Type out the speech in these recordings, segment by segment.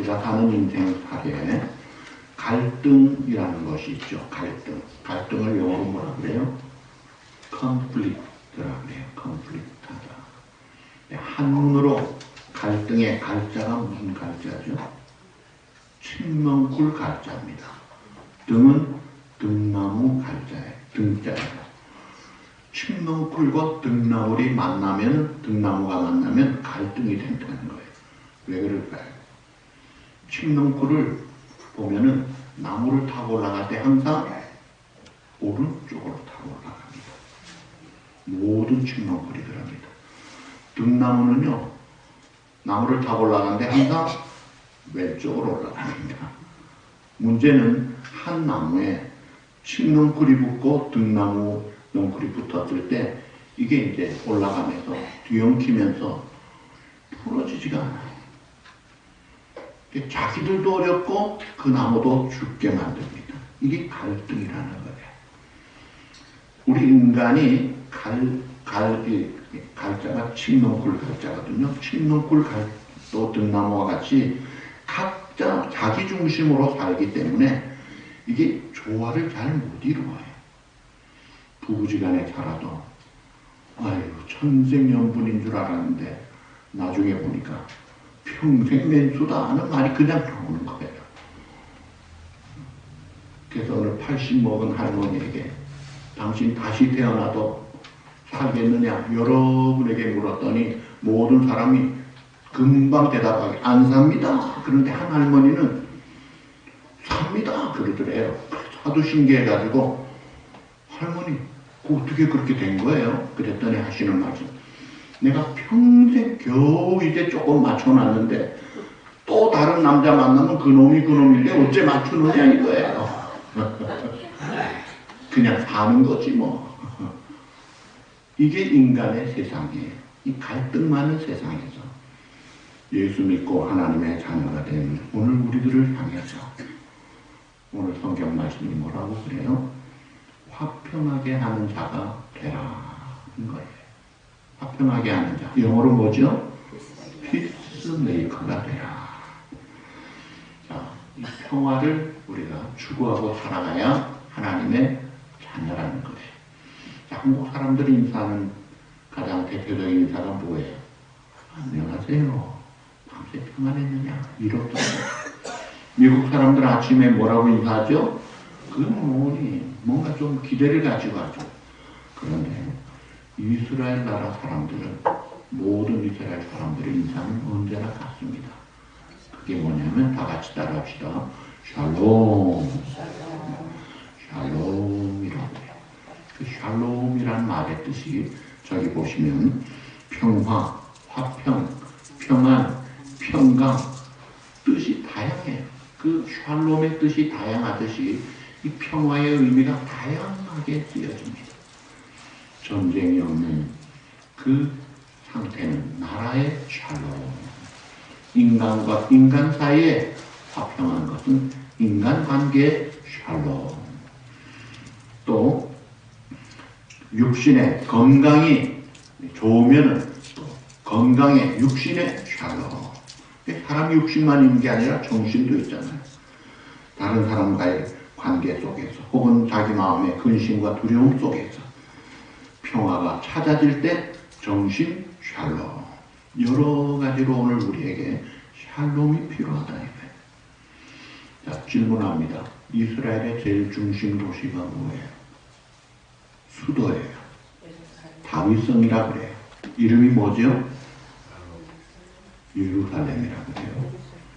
우리가 사는 인생살에 갈등이라는 것이 있죠. 갈등을 영어로 뭐라 그래요? conflict라 그래요. conflict하다. 한문으로 갈등의 갈자가 무슨 갈자죠? 칡넝쿨 갈자입니다. 등은 등나무 갈자예요. 등자예요. 칡넝쿨과 등나무가 만나면 갈등이 된다는 거예요. 왜 그럴까요? 칡넝쿨을 보면은 나무를 타고 올라갈 때 항상 오른쪽으로 타고 올라갑니다. 모든 칡넝쿨이 그럽니다. 등나무는요, 나무를 타고 올라가는데 항상 왼쪽으로 올라갑니다. 문제는 한 나무에 칡넝쿨이 붙고 등나무 넝쿨이 붙었을 때 이게 이제 올라가면서 뒤엉키면서 풀어지지가 않아요. 자기들도 어렵고 그 나무도 죽게 만듭니다. 이게 갈등이라는 거예요. 우리 인간이 갈자가 칡넝쿨 갈자거든요. 칡넝쿨 또 등나무와 같이 각자 자기 중심으로 살기 때문에 이게 조화를 잘 못 이루어요. 부부지간에 살아도 아유 천생연분인 줄 알았는데 나중에 보니까 평생 맨수다 하는 말이 그냥 나오는 거예요. 그래서 오늘 80 먹은 할머니에게 당신 다시 태어나도 살겠느냐 여러분에게 물었더니 모든 사람이 금방 대답하게 안 삽니다. 그런데 한 할머니는 삽니다 그러더래요. 하도 신기해가지고 할머니 어떻게 그렇게 된 거예요? 그랬더니 하시는 말씀, 내가 평생 겨우 이제 조금 맞춰놨는데 또 다른 남자 만나면 그놈인데 어째 맞추느냐 이거예요. 그냥 사는 거지 뭐. 이게 인간의 세상이에요. 이 갈등 많은 세상에서 예수 믿고 하나님의 자녀가 된 오늘 우리들을 향해서 오늘 성경 말씀이 뭐라고 그래요? 화평하게 하는 자가 되라는 거예요. 화평하게 하는 자. 영어로 뭐죠? 피스메이커가 되라. 자, 이 평화를 우리가 추구하고 살아가야 하나님의 자녀라는 거예요. 자, 한국 사람들이 인사하는 가장 대표적인 인사가 뭐예요? 안녕하세요. 밤새 평안했느냐? 이렇게. 미국 사람들 아침에 뭐라고 인사하죠? 굿모닝. 뭔가 좀 기대를 가지고 하죠. 그런데 이스라엘 나라 사람들은 모든 이스라엘 사람들의 인사는 언제나 같습니다. 그게 뭐냐면 다 같이 따라합시다. 샬롬. 샬롬이라고 해요. 그 샬롬이란 말의 뜻이 저기 보시면 평화, 화평, 평안, 평강 뜻이 다양해요. 그 샬롬의 뜻이 다양하듯이 이 평화의 의미가 다양하게 쓰여집니다. 전쟁이 없는 그 상태는 나라의 샬롬. 인간과 인간 사이에 화평한 것은 인간관계의 샬롬. 또 육신의 건강이 좋으면은 또 건강의 육신의 샬롬. 사람 육신만 있는 게 아니라 정신도 있잖아요. 다른 사람과의 관계 속에서 혹은 자기 마음의 근심과 두려움 속에서 평화가 찾아질 때 정신 샬롬. 여러 가지로 오늘 우리에게 샬롬이 필요하다 이거예요. 자, 질문합니다. 이스라엘의 제일 중심 도시가 뭐예요? 수도예요. 다윗성이라 그래요. 이름이 뭐죠? 예루살렘이라고 해요.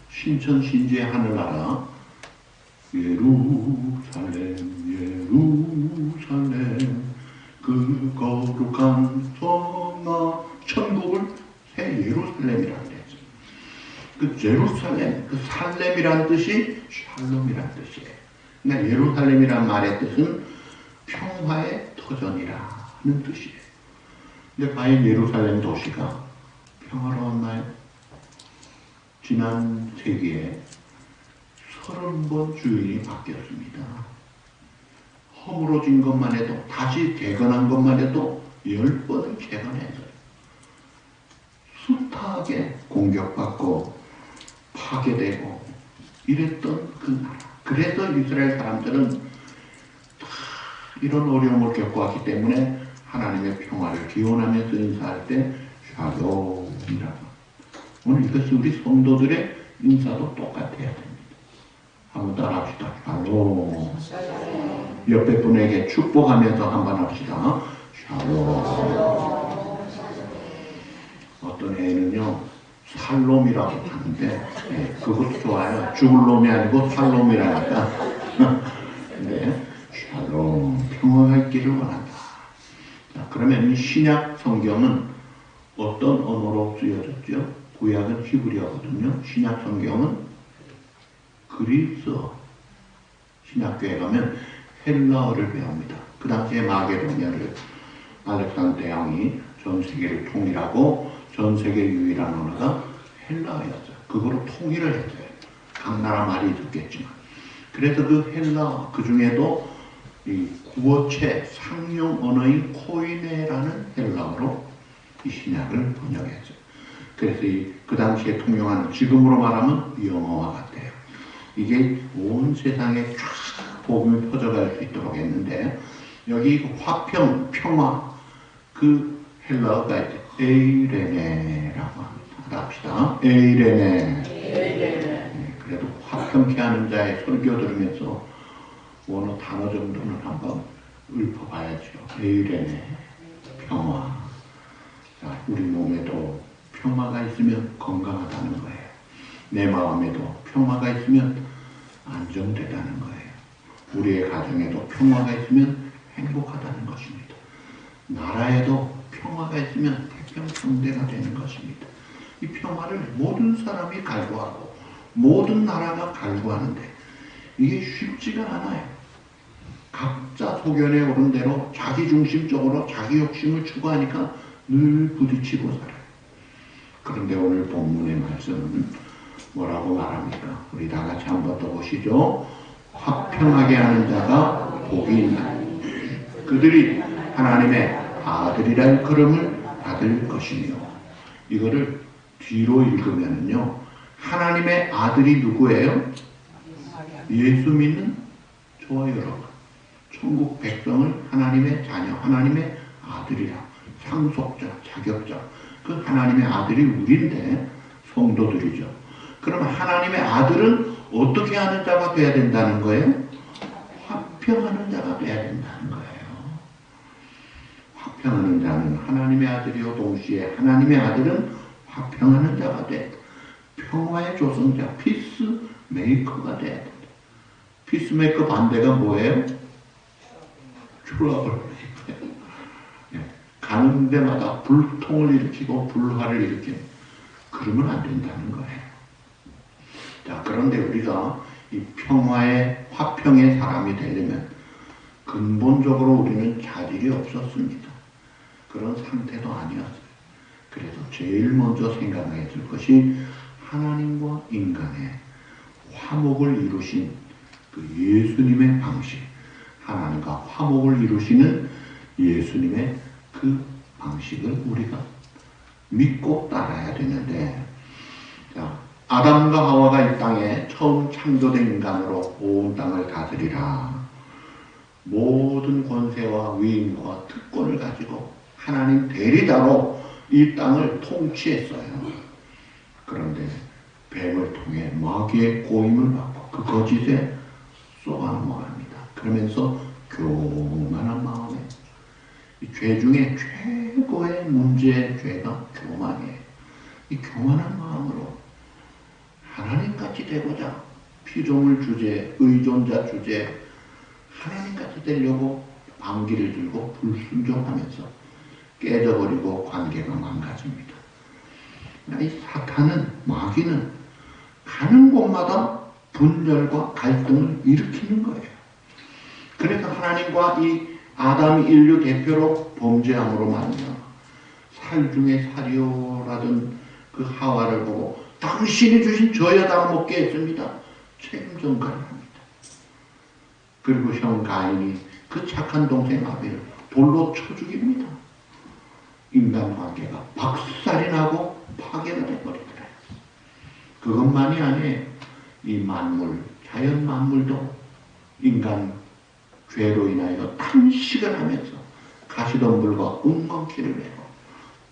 신천 신지의 하늘나라 예루살렘 그 거룩한 성나 천국을 새 예루살렘이라고 했죠. 그 예루살렘, 그 살렘이란 뜻이 샬롬이란 뜻이에요. 그러니까 예루살렘이란 말의 뜻은 평화의 터전이라는 뜻이에요. 근데 과연 예루살렘 도시가 평화로웠나요? 지난 세기에 30번 주인이 바뀌었습니다. 허물어진 것만 해도 다시 개건한 것만 해도 10번을 개건했어요. 숱하게 공격받고 파괴되고 이랬던 그 나라. 그래서 이스라엘 사람들은 이런 어려움을 겪어왔기 때문에 하나님의 평화를 기원하면서 인사할 때 샬롬이라고. 오늘 이것이 우리 성도들의 인사도 똑같아야 됩니다. 한번 따라합시다. 샬롬. 옆에 분에게 축복하면서 한번 합시다. 샬롬. 어떤 애는요 살롬이라고 하는데 그것도 좋아요. 죽을 놈이 아니고 살롬이라니까. 근데 샬롬, 평화가 있기를 원한다. 자, 그러면 이 신약 성경은 어떤 언어로 쓰여졌죠? 구약은 히브리어거든요. 신약 성경은 그리스어. 신약교회 가면 헬라어를 배웁니다. 그 당시에 마게도냐를 알렉산더 대왕이 전 세계를 통일하고 전 세계 유일한 언어가 헬라어였어요. 그거로 통일을 했어요. 각 나라 말이 있었겠지만. 그래서 그 헬라어, 그 중에도 이 구어체 상용 언어인 코이네라는 헬라어로 이 신약을 번역했어요. 그래서 그 당시에 통용하는, 지금으로 말하면 영어와 같아요. 이게 온 세상에 쫙 복음이 퍼져갈 수 있도록 했는데, 여기 화평, 평화, 그 헬라어가 이제 에이레네라고 합시다. 에이레네. 네, 그래도 화평케 하는 자의 설교 들으면서 어느 단어 정도는 한번 읊어봐야죠. 에이레네, 평화. 자, 우리 몸에도 평화가 있으면 건강하다는 거예요. 내 마음에도 평화가 있으면 안정되다는 거예요. 우리의 가정에도 평화가 있으면 행복하다는 것입니다. 나라에도 평화가 있으면 태평성대가 되는 것입니다. 이 평화를 모든 사람이 갈구하고 모든 나라가 갈구하는데 이게 쉽지가 않아요. 각자 소견에 오른 대로 자기중심적으로 자기 욕심을 추구하니까 늘 부딪히고 살아요. 그런데 오늘 본문의 말씀은 뭐라고 말합니까? 우리 다 같이 한번 더 보시죠. 화평하게 하는 자가 복이 있나니 그들이 하나님의 아들이라 일컬음을 받을 것이며. 이거를 뒤로 읽으면요, 하나님의 아들이 누구예요? 예수 믿는 저와 여러분, 천국 백성을 하나님의 자녀, 하나님의 아들이라, 상속자, 자격자, 그 하나님의 아들이 우리인데 성도들이죠. 그러면 하나님의 아들은 어떻게 하는 자가 돼야 된다는 거예요? 화평하는 자가 돼야 된다는 거예요. 화평하는 자는 하나님의 아들이요 동시에 하나님의 아들은 화평하는 자가 돼. 평화의 조성자, 피스메이커가 돼야 된다. 피스메이커 반대가 뭐예요? 트러블 메이커예요. 가는 데마다 불통을 일으키고 불화를 일으키는, 그러면 안 된다는 거예요. 자, 그런데 우리가 이 평화의, 화평의 사람이 되려면 근본적으로 우리는 자질이 없었습니다. 그런 상태도 아니었어요. 그래서 제일 먼저 생각해야 될 것이 하나님과 인간의 화목을 이루신 그 예수님의 방식, 하나님과 화목을 이루시는 예수님의 그 방식을 우리가 믿고 따라야 되는데, 자, 아담과 하와가 이 땅에 처음 창조된 인간으로 온 땅을 다스리라. 모든 권세와 위임과 특권을 가지고 하나님 대리자로 이 땅을 통치했어요. 그런데 뱀을 통해 마귀의 고임을 받고 그 거짓에 쏘아 넘어갑니다. 그러면서 교만한 마음에, 이 죄 중에 최고의 문제의 죄가 교만이에요. 이 교만한 마음으로 하나님같이 되고자 피조물 주제, 의존자 주제, 하나님같이 되려고 방귀를 들고 불순종하면서 깨져버리고 관계가 망가집니다. 이 사탄은, 마귀는 가는 곳마다 분열과 갈등을 일으키는 거예요. 그래서 하나님과 이 아담 인류 대표로 범죄함으로 말미암아 살 중에 살이오라던 그 하와를 보고 당신이 주신 저 여자가 먹게 했습니다. 책임 전가를 합니다. 그리고 형 가인이 그 착한 동생 아벨을 돌로 쳐 죽입니다. 인간관계가 박살이 나고 파괴가 되어버리더래요. 그것만이 아니에요. 이 만물, 자연 만물도 인간 죄로 인하여 탄식을 하면서 가시덤불과 웅겅퀴를 메고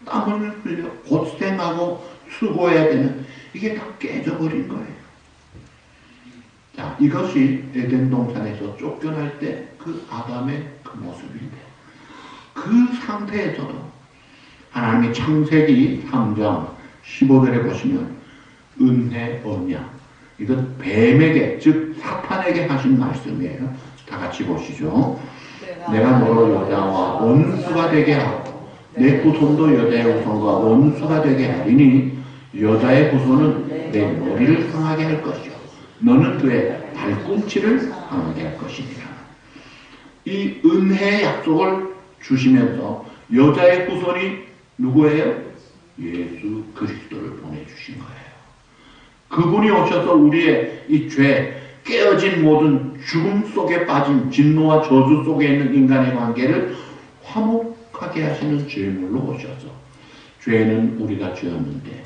땀을 흘려 고생하고 수고해야 되는 이게 다 깨져버린 거예요. 자, 이것이 에덴 동산에서 쫓겨날 때 그 아담의 그 모습인데, 그 상태에서도 하나님의 창세기 3장 15절에 보시면 은혜 언약, 이건 뱀에게, 즉 사탄에게 하신 말씀이에요. 다 같이 보시죠. 내가 너로 여자와 원수가 되게 하고 내 후손도 여자의 후손과 원수가 되게 하리니 여자의 후손은 내 머리를 상하게 할 것이요 너는 그의 발꿈치를 상하게 할 것이니라. 이 은혜의 약속을 주시면서 여자의 후손이 누구예요? 예수 그리스도를 보내주신 거예요. 그분이 오셔서 우리의 이 죄, 깨어진 모든 죽음 속에 빠진 진노와 저주 속에 있는 인간의 관계를 화목하게 하시는 제물로 오셔서, 죄는 우리가 지었는데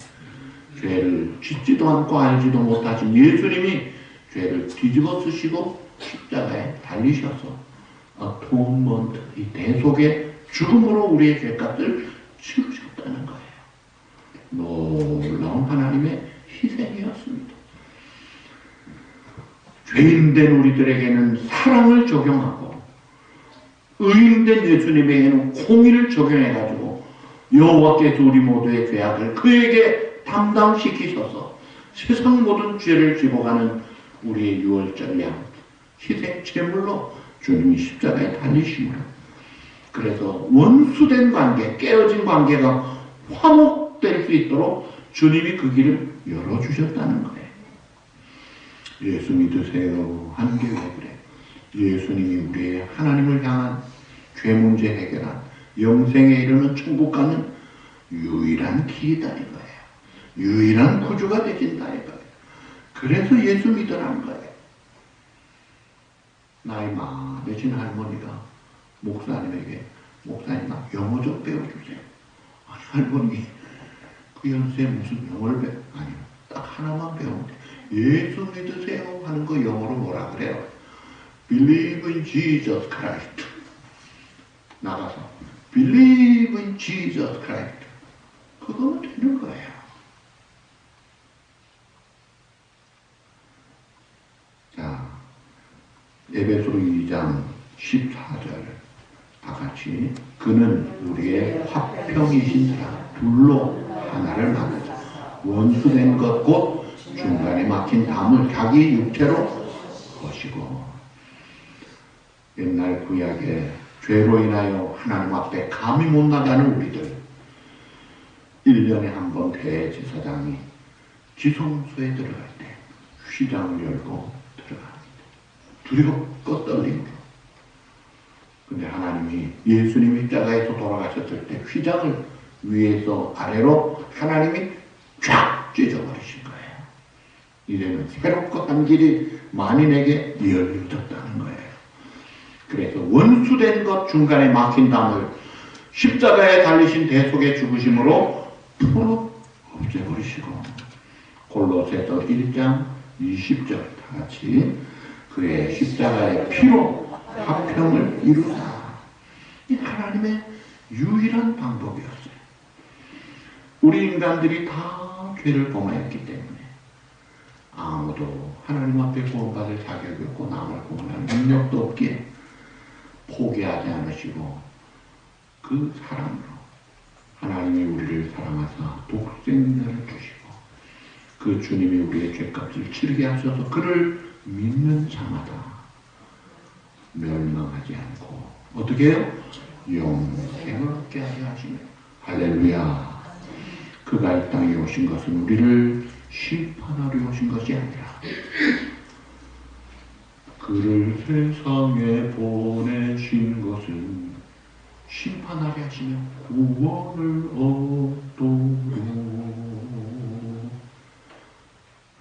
죄를 짓지도 않고 알지도 못하신 예수님이 죄를 뒤집어 쓰시고 십자가에 달리셔서 atonement, 이 대속의 죽음으로 우리의 죄값을 치르셨다는 거예요. 놀라운 하나님의 희생이었습니다. 죄인된 우리들에게는 사랑을 적용하고 의인된 예수님에게는 공의를 적용해가지고 여호와께서 우리 모두의 죄악을 그에게 담당시키셔서 세상 모든 죄를 지고가는 우리의 유월절 양 희생 제물로 주님이 십자가에 달리심으로, 그래서 원수된 관계, 깨어진 관계가 화목될 수 있도록 주님이 그 길을 열어주셨다는 거예요. 예수 믿으세요 하는 게 왜 그래? 예수님이 우리의 하나님을 향한 죄 문제 해결한 영생에 이르는 천국 가는 유일한 길이다 이거예요. 유일한 구주가 되신다 이거예요. 그래서 예수 믿으라는 거예요. 나이 많으신 할머니가 목사님에게, 목사님 나 영어 좀 배워주세요. 아니 할머니 그 연세에 무슨 영어를 배워? 아니요, 딱 하나만 배우면 돼. 예수 믿으세요 하는 거 영어로 뭐라 그래요? Believe in Jesus Christ. 나가서 Believe in Jesus Christ. 그거면 되는 거예요. 자, 에베소 2장 14절 다 같이, 그는 우리의 화평이신지라 둘로 하나를 만들자 원수된 것 곧 중간에 막힌 담을 자기 육체로 거시고. 옛날 구약에 죄로 인하여 하나님 앞에 감히 못 나가는 우리들, 1년에 한 번 대제사장이 지성소에 들어갈 때 휘장을 열고 들어갑니다. 두렵고 떨림으로. 근데 하나님이 예수님이 십자가에서 돌아가셨을 때 휘장을 위에서 아래로 하나님이 쫙 찢어버리신 거예요. 이제는 새롭고 한 길이 만인에게 열려졌다는 거예요. 그래서 원수된 것 중간에 막힌 담을 십자가에 달리신 대속의 죽으심으로 풀어 없애버리시고, 골로새서 1장 20절 다 같이, 그의 십자가의 피로 화평을 이루사. 이 하나님의 유일한 방법이었어요. 우리 인간들이 다 죄를 범하였기 때문에 아무도 하나님 앞에 구원받을 자격이 없고 남을 구원할 능력도 없기에 포기하지 않으시고 그 사랑으로 하나님이 우리를 사랑하사 독생자를 주시고 그 주님이 우리의 죄값을 치르게 하셔서 그를 믿는 자마다 멸망하지 않고 어떻게 해요? 영생을 얻게 하게 하시며. 할렐루야. 그가 이 땅에 오신 것은 우리를 심판하려 오신 것이 아니라 그를 세상에 보내신 것은 심판하려 하시며 구원을 얻도록.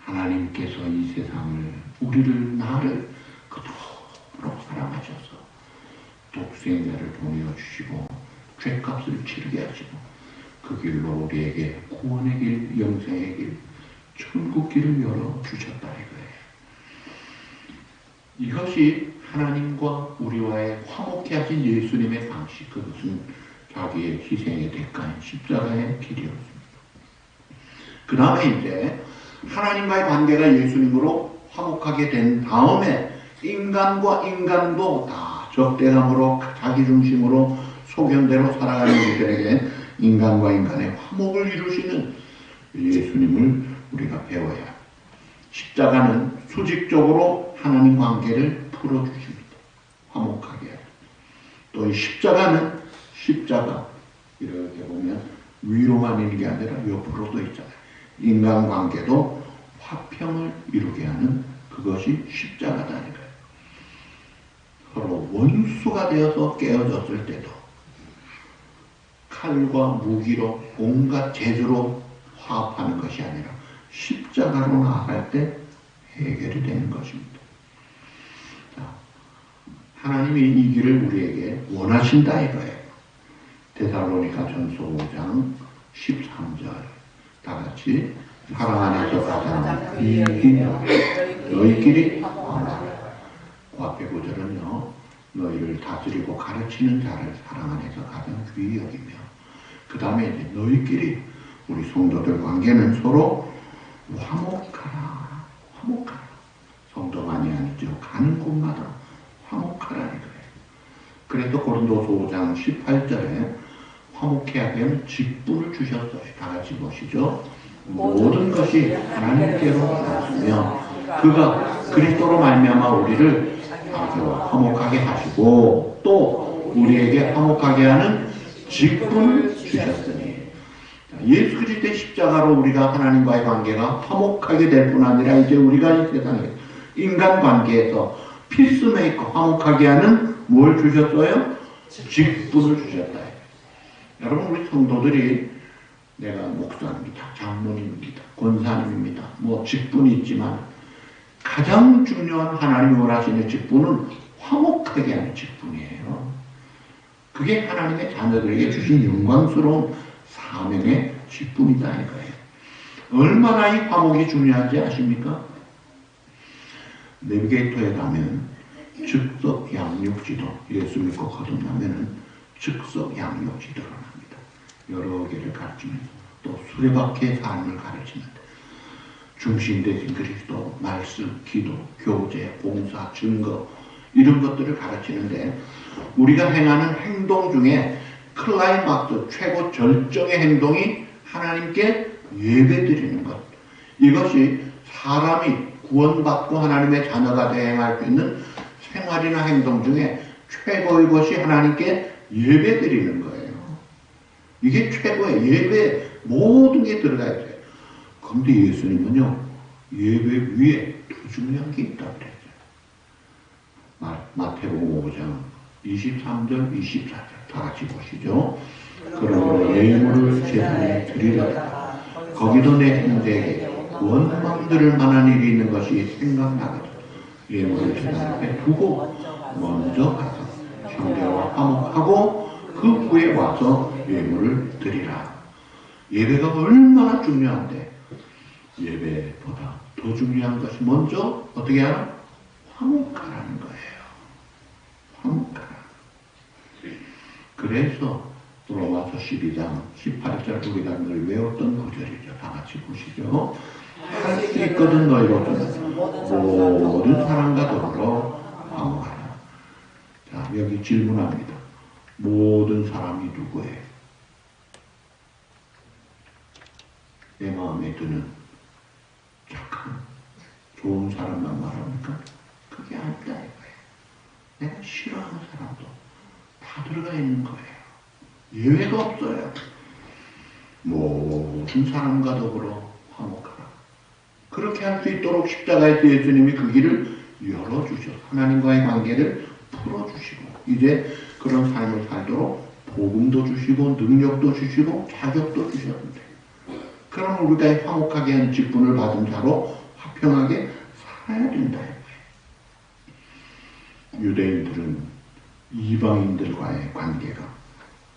하나님께서 이 세상을, 우리를, 나를 그토록 사랑하셔서 독생자를 보내주시고 죄값을 치르게 하시고 그 길로 우리에게 구원의 길, 영생의 길, 천국길을 열어주셨다 이거예요. 이것이 하나님과 우리와의 화목케 하신 예수님의 방식, 그것은 자기의 희생의 대가인 십자가의 길이었습니다. 그 다음에 이제 하나님과의 관계가 예수님으로 화목하게 된 다음에 인간과 인간도 다 적대감으로 자기중심으로 소견대로 살아가는 우리들에게 인간과 인간의 화목을 이루시는 예수님을 우리가 배워야 합니다. 십자가는 수직적으로 하나님 관계를 풀어주십니다. 화목하게 합니다. 또 이 십자가는 십자가 이렇게 보면 위로만 있는 게 아니라 옆으로도 있잖아요. 인간관계도 화평을 이루게 하는 그것이 십자가다니까요. 서로 원수가 되어서 깨어졌을 때도 칼과 무기로 온갖 재주로 화합하는 것이 아니라 십자가로 나아갈 때 해결이 되는 것입니다. 자, 하나님이 이 길을 우리에게 원하신다 이거예요. 데살로니가 전서 5장 13절 다 같이 사랑 안에서 가장 이 길 너희끼리 그 앞에 구절은요, 너희를 다스리고 가르치는 자를 사랑 안에서 가장 귀히 여기며, 그 다음에 이제 너희끼리 우리 성도들 관계는 서로 화목하라. 화목하라. 성도만이 아니죠. 가는 곳마다 화목하라는 거예요. 그래서 고린도서 5장 18절에 화목해 하면 직분을 주셨어요. 다 같이 보시죠. 모든 것이 하나님께로 나왔으며 그가 그리스도로 말미암아 우리를 화목하게 하시고 또 우리에게 화목하게 하는 직분을 주셨으니, 예수 그리스도의 십자가로 우리가 하나님과의 관계가 화목하게 될 뿐 아니라 이제 우리가 이 세상에 인간관계에서 피스메이커 화목하게 하는 뭘 주셨어요? 직분을 주셨다. 여러분, 우리 성도들이 내가 목사입니다, 장로님입니다, 권사님입니다, 뭐 직분이 있지만 가장 중요한 하나님이 원하시는 직분은 화목하게 하는 직분이에요. 그게 하나님의 자녀들에게 주신 영광스러운 사명의 직분이다 이거예요. 얼마나 이 화목이 중요한지 아십니까? 내비게이터에 가면 즉석 양육지도, 예수 믿고 거듭나면은 즉석 양육지도를 합니다. 여러 개를 가르치면서 또 수레바퀴의 삶을 가르치는데 중심되신 그리스도, 말씀, 기도, 교제, 봉사, 증거 이런 것들을 가르치는데 우리가 행하는 행동 중에 클라이막스, 최고 절정의 행동이 하나님께 예배드리는 것. 이것이 사람이 구원받고 하나님의 자녀가 대행할 수 있는 생활이나 행동 중에 최고의 것이 하나님께 예배드리는 거예요. 이게 최고의 예배, 모든 게 들어가 있어요. 그런데 예수님은요, 예배 위에 더 중요한 게 있다고 그랬어요. 마태복음 5장 23절, 24절 다 같이 보시죠. 그러므로 예물을 제단에 드리라. 거기도 내 형제에게 원망 들을 만한 일이 있는 것이 생각나거든. 예물을 제단 앞에 두고 먼저 가서 형제와 화목하고 그 후에 와서 예물을 드리라. 예배가 얼마나 중요한데 예배보다 더 중요한 것이 먼저 어떻게 하라? 화목하라는 거예요. 화목하라. 그래서 로마서 12장 18절 우리가 늘 외웠던 구절이죠. 다 같이 보시죠. 할 수 있거든 너희로서는 모든 사람과 더불어 화목하라. 자, 여기 질문합니다. 모든 사람이 누구예요? 내 마음에 드는 착한 좋은 사람만 말합니까? 그게 아니다 이거예요. 내가 싫어하는 사람도 다 들어가 있는 거예요. 예외가 없어요. 모든 사람과 더불어 화목하라. 그렇게 할 수 있도록 십자가에서 예수님이 그 길을 열어주셔서 하나님과의 관계를 풀어주시고 이제 그런 삶을 살도록 복음도 주시고 능력도 주시고 자격도 주셨는데, 그럼 우리가 화목하게 하는 직분을 받은 자로 화평하게 살아야 된다. 유대인들은 이방인들과의 관계가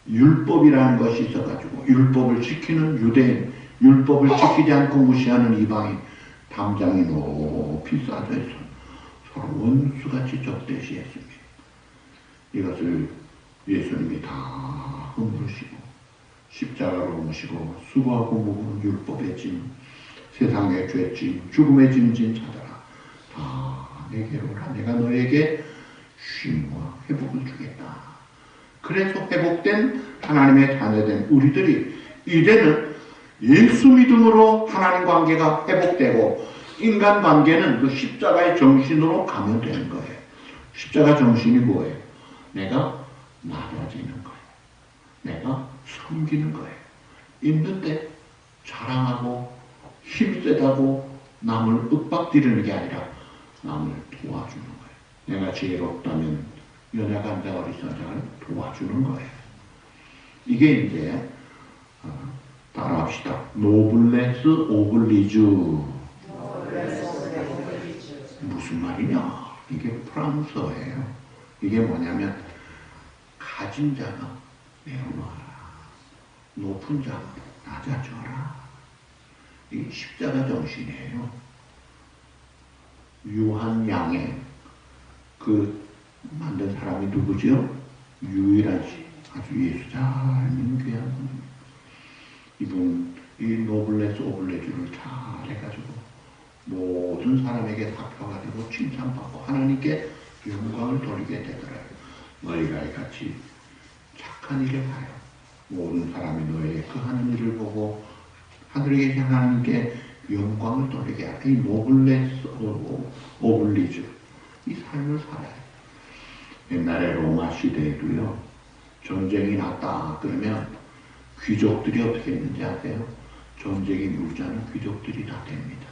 율법이라는 것이 있어가지고 율법을 지키는 유대인, 율법을 지키지 않고 무시하는 이방인 담장이 높이 쌓여 있어 서로 원수같이 적대시했습니다. 이것을 예수님이 다 흠으시고 십자가로 모시고 수고하고 무거운 율법의 짐, 세상의 죄짐, 죽음의 짐진 찾아라. 다 내게로 오라. 내가 너에게 쉼과 회복을 주겠다. 그래서 회복된 하나님의 자녀된 우리들이 이제는 예수 믿음으로 하나님 관계가 회복되고 인간 관계는 그 십자가의 정신으로 가면 되는 거예요. 십자가 정신이 뭐예요? 내가 낮아지는 거예요. 내가 섬기는 거예요. 있는데 자랑하고 힘이 세다고 남을 윽박지르는 게 아니라 남을 도와주는 거예요. 내가 지혜롭다면 연약한 자 어리석은 자를 도와주는 거예요. 이게 이제 따라합시다. 노블레스 오블리주. 무슨 말이냐? 이게 프랑스어예요. 이게 뭐냐면 가진 자가 내려놓아라. 높은 자가 낮아져라. 이게 십자가 정신이에요. 유한양의 그 만든 사람이 누구죠? 유일한 아주 예수 잘 믿는 귀한 분입니다. 이분 이 노블레스 오블레주를 잘 해가지고 모든 사람에게 사표가 되고 칭찬받고 하나님께 영광을 돌리게 되더라고요. 너희가 이같이 착한 일을 하여 모든 사람이 너희의 그 하는 일을 보고 하늘에 계신 하나님께 영광을 돌리게 하라. 이 노블레스 오블리주 이 삶을 살아요. 옛날에 로마 시대에도요 전쟁이 났다 그러면 귀족들이 어떻게 했는지 아세요? 전쟁이 물자는 귀족들이 다 됩니다.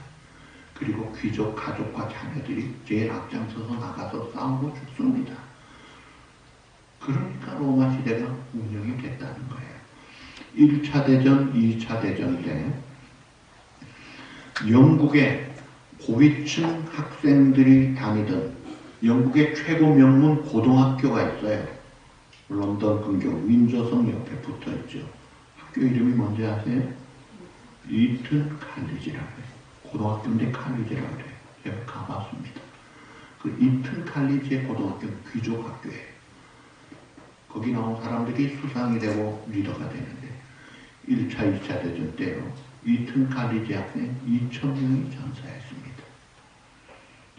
그리고 귀족 가족과 자녀들이 제일 앞장서서 나가서 싸우고 죽습니다. 그러니까 로마 시대가 운영이 됐다는 거예요. 1차 대전, 2차 대전 때 영국의 고위층 학생들이 다니던 영국의 최고 명문 고등학교가 있어요. 런던 근교 윈저성 옆에 붙어 있죠. 학교 이름이 뭔지 아세요? 이튼 칼리지라고 해요. 고등학교인데 칼리지라고 해요. 제가 가봤습니다. 그 이튼 칼리지의 고등학교는 귀족 학교예요. 거기 나온 사람들이 수상이 되고 리더가 되는데 1차, 2차 대전 때요. 이튼 칼리지 앞에 2,000명이 전사했습니다.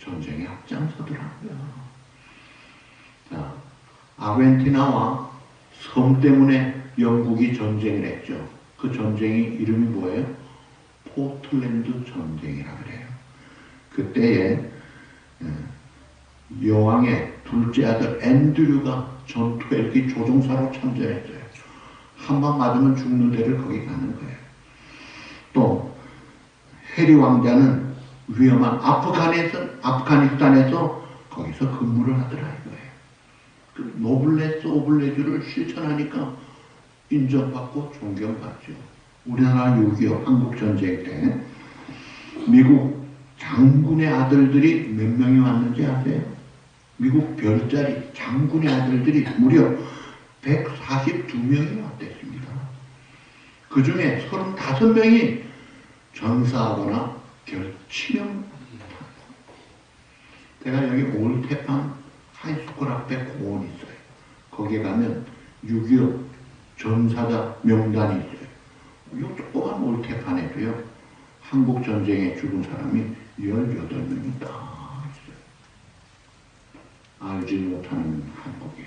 전쟁에 앞장서더라고요. 자, 아르헨티나와 섬 때문에 영국이 전쟁을 했죠. 그 전쟁이 이름이 뭐예요? 포틀랜드 전쟁이라 그래요. 그때에 여왕의 둘째 아들 앤드류가 전투에 이렇게 조종사로 참전했어요. 한 방 맞으면 죽는 데를 거기 가는 거예요. 또 해리 왕자는 위험한 아프가니스탄에서 거기서 근무를 하더라 이거예요. 그 노블레스 오블레주를 실천하니까 인정받고 존경받죠. 우리나라 6.25 한국전쟁 때 미국 장군의 아들들이 몇 명이 왔는지 아세요? 미국 별자리 장군의 아들들이 무려 142명이 왔댔습니다. 그 중에 35명이 전사하거나 결치명. 제가 여기 올테판 하이스쿨 앞에 공원이 있어요. 거기에 가면 6.25 전사자 명단이 있어요. 이 조그만 올테판에도요. 한국전쟁에 죽은 사람이 18명이 다 있어요. 알지 못하는 한국에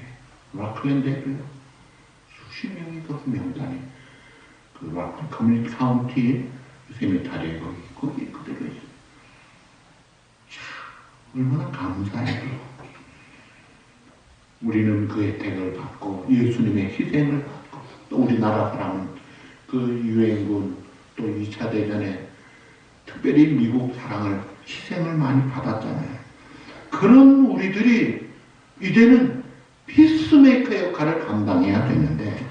라클랜드에도요. 수십 명이 그 명단에 그 라클 커뮤니티 카운티 세미타리에 거기 그대로 있어요. 참 얼마나 감사해요. 우리는 그 혜택을 받고 예수님의 희생을 받고 또 우리나라 사람은 그 유엔군 또 2차 대전에 특별히 미국 사랑을 희생을 많이 받았잖아요. 그런 우리들이 이제는 피스메이커 역할을 감당해야 되는데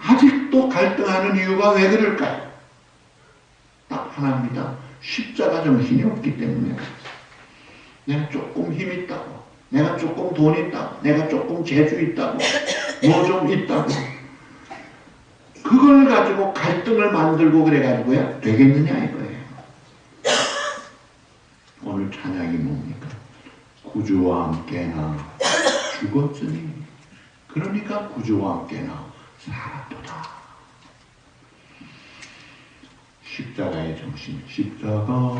아직도 갈등하는 이유가 왜 그럴까요? 딱 하나입니다. 십자가 정신이 없기 때문에. 내가 조금 힘 있다고, 내가 조금 돈 있다고, 내가 조금 재주 있다고, 뭐 좀 있다고 그 그걸 가지고 갈등을 만들고 그래가지고야 되겠느냐 이거예요. 오늘 찬양이 뭡니까? 구주와 함께 나 죽었으니 그러니까 구주와 함께 나 살았도다. 십자가의 정신, 십자가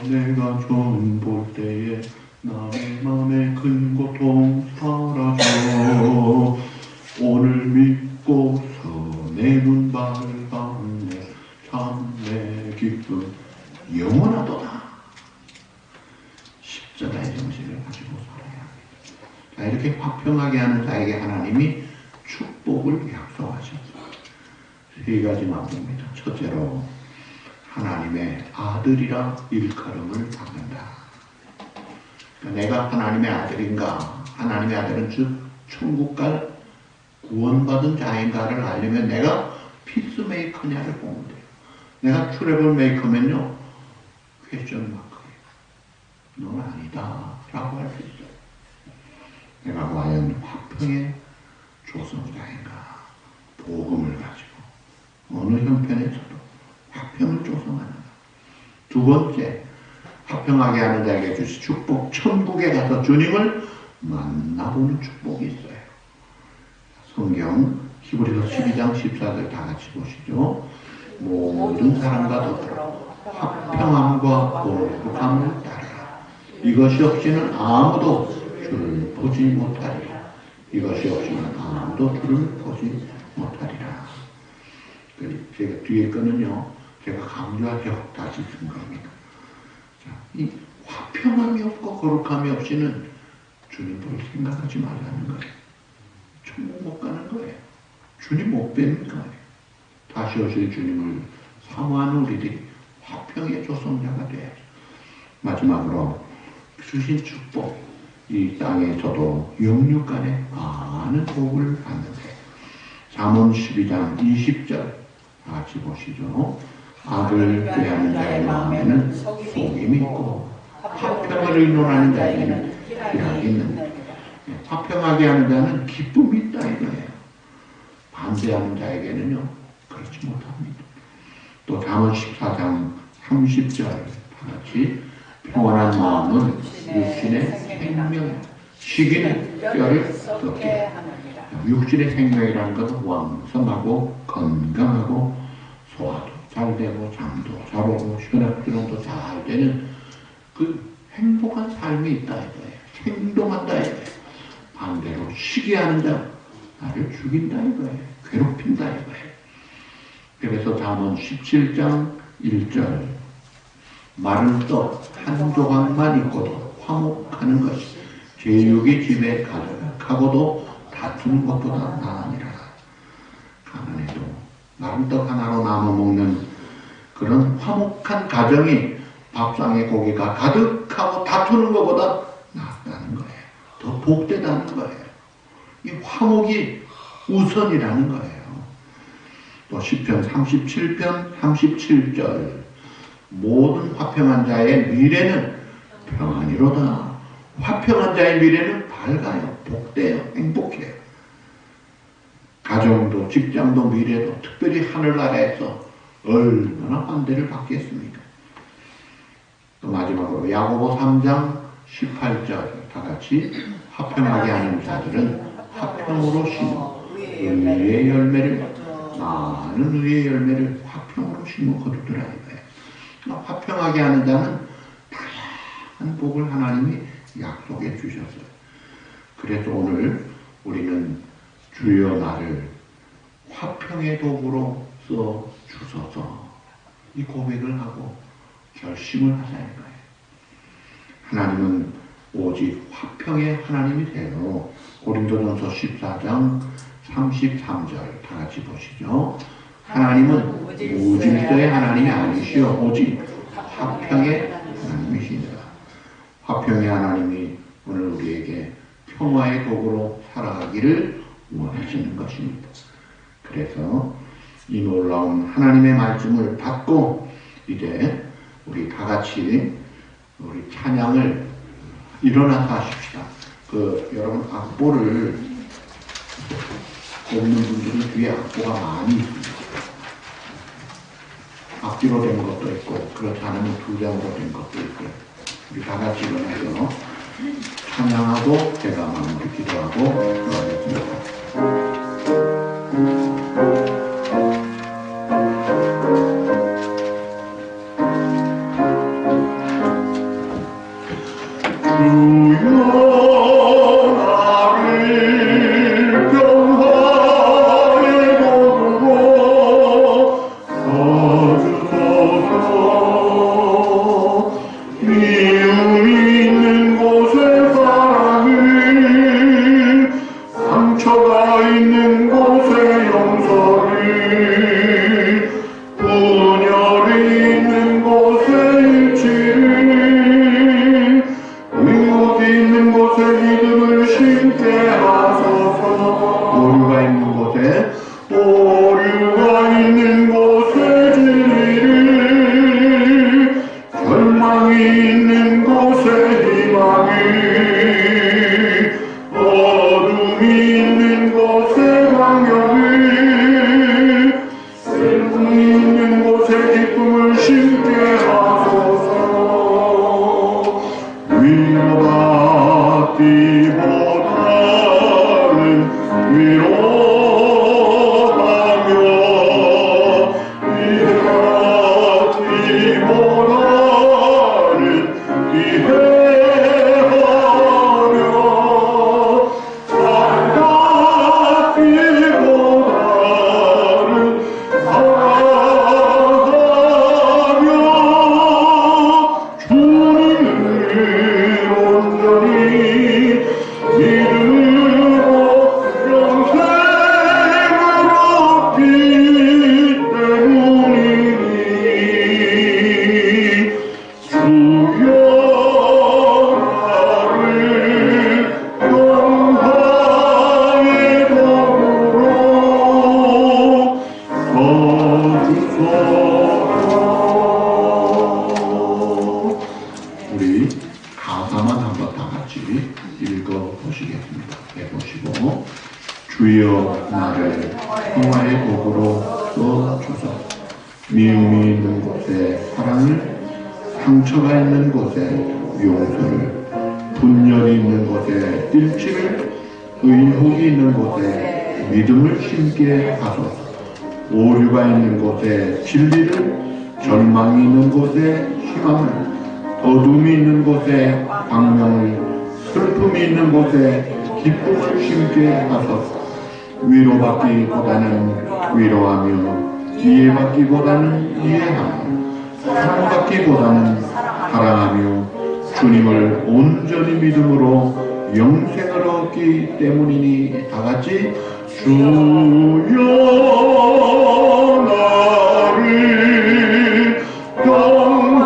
내가 좀 볼 때에 남의 맘에 큰 고통 사라져 오늘 믿고서 내 눈 밝았네 참 내 기쁨 영원하도다. 십자가의 정신을 가지고 살아야 합니다. 자, 이렇게 화평하게 하는 자에게 하나님이 축복을 약속하셨어요. 세 가지만 봅니다. 첫째로 하나님의 아들이라 일컬음을 받는다. 그러니까 내가 하나님의 아들인가, 하나님의 아들은 즉 천국 갈 구원받은 자인가를 알려면 내가 피스메이커냐를 보면 돼요. 내가 트러블 메이커면요 퀘스천 마크예요. 넌 아니다 라고 할 수 있어요. 내가 과연 화평의 조성자인가, 복음을 가지고 어느 형편에서도 화평을 조성하는가. 두 번째, 화평하게 하는 자에게 주신 축복, 천국에 가서 주님을 만나보는 축복이 있어요. 성경 히브리서 12장 14절 다 같이 보시죠. 모든 사람과 더불어 화평함과 거룩함을 따르라. 이것이 없이는 아무도 주를 보지 못하리라. 이것이 없이는 아무도 주를 보지 못하리라. 제가 뒤에 거는요, 제가 강조하려고 다시 쓴 겁니다. 자, 이 화평함이 없고 거룩함이 없이는 주님 볼 생각하지 말라는 거예요. 천국 못 가는 거예요. 주님 못 뵙는 거예요. 다시 오실 주님을 사모하는 우리들이 화평의 조성자가 돼야죠. 마지막으로 주신 축복, 이 땅에서도 영육간에 많은 복을 받는데 잠언 12장 20절 같이 보시죠. 악을 꾀하는 자의 마음에는 속임이 있고 화평을 의논하는 자에게는 희락이 있는다. 화평하게 하는 자는 기쁨이 있다 이거예요. 반대하는 자에게는요 그렇지 못합니다. 또 잠언 14장 30절 같이 평안한 마음은 육신의 생명, 시기는 뼈를 썩게 하느니라. 육신의 생명이라는 것은 왕성하고 건강하고 소화도 잘 되고 잠도 잘 오고 혈액순환도 잘 되는 그 행복한 삶이 있다 이거예요. 행동한다 이거예요. 반대로 시기하는 자 나를 죽인다 이거예요. 괴롭힌다 이거예요. 그래서 잠언 17장 1절 마른 떡 한 조각만 있고도 화목하는 것이 제육이 집에 가득하고도 다투는 것보다 나으니라. 가난해도 마른 떡 하나로 나눠 먹는 그런 화목한 가정이 밥상에 고기가 가득하고 다투는 것보다 낫다는 거예요. 더 복되다는 거예요. 이 화목이 우선이라는 거예요. 또 시편 37편 37절 모든 화평한 자의 미래는 평안이로다. 화평한 자의 미래는 밝아요. 복돼요. 행복해요. 가정도 직장도 미래도 특별히 하늘나라에서 얼마나 환대를 받겠습니까? 또 마지막으로 야고보 3장 18절 다 같이 화평하게 하는 자들은 화평으로 심어 의의 열매를 많은 의의 열매를 화평으로 심어 거두더라 이거예요. 화평하게 하는 자는 다양한 복을 하나님이 약속해 주셨어요. 그래서 오늘 우리는 주여 나를 화평의 도구로 써 주소서 이 고백을 하고 결심을 하자는 거예요. 하나님은 오직 화평의 하나님이 되어 고린도전서 14장 33절 다 같이 보시죠. 하나님은 무질서의 하나님이 아니시오 오직 화평의 하나님이시니라. 화평의 하나님이 오늘 우리에게 평화의 도구로 살아가기를 원하시는 것입니다. 그래서 이 놀라운 하나님의 말씀을 받고 이제 우리 다 같이 우리 찬양을 일어나서 하십시다. 여러분 악보를 없는 분들은 뒤에 악보가 많이 있습니다. 앞뒤로 된 것도 있고 그렇지 않으면 두 장으로 된 것도 있고요. 우리 다 같이 일어나서 찬양하고 제가 마무리 기도하고 하겠습니다. 우리 가사만 한번 다 같이 읽어보시겠습니다. 해보시고 주여 나를 평화의 복으로 써주소서. 미움이 있는 곳에 사랑을, 상처가 있는 곳에 용서를, 분열이 있는 곳에 일치를, 의혹이 있는 곳에 믿음을 심게 하소서. 오류가 있는 곳에 진리를, 절망이 있는 곳에 희망을, 어둠이 있는 곳에 광명을, 슬픔이 있는 곳에 기쁨을 심게 하소서. 위로받기보다는 위로하며, 이해받기보다는 이해하며, 사랑받기보다는 사랑하며, 주님을 온전히 믿음으로 영생을 얻기 때문이니. 다같이 주여 나를 평화의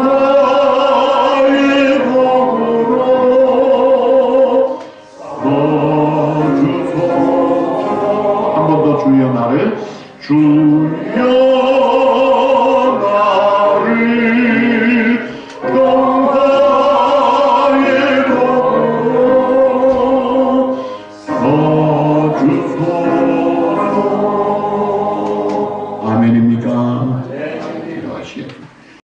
복으로 써주소서. 한 번 더 주여 나를, 주여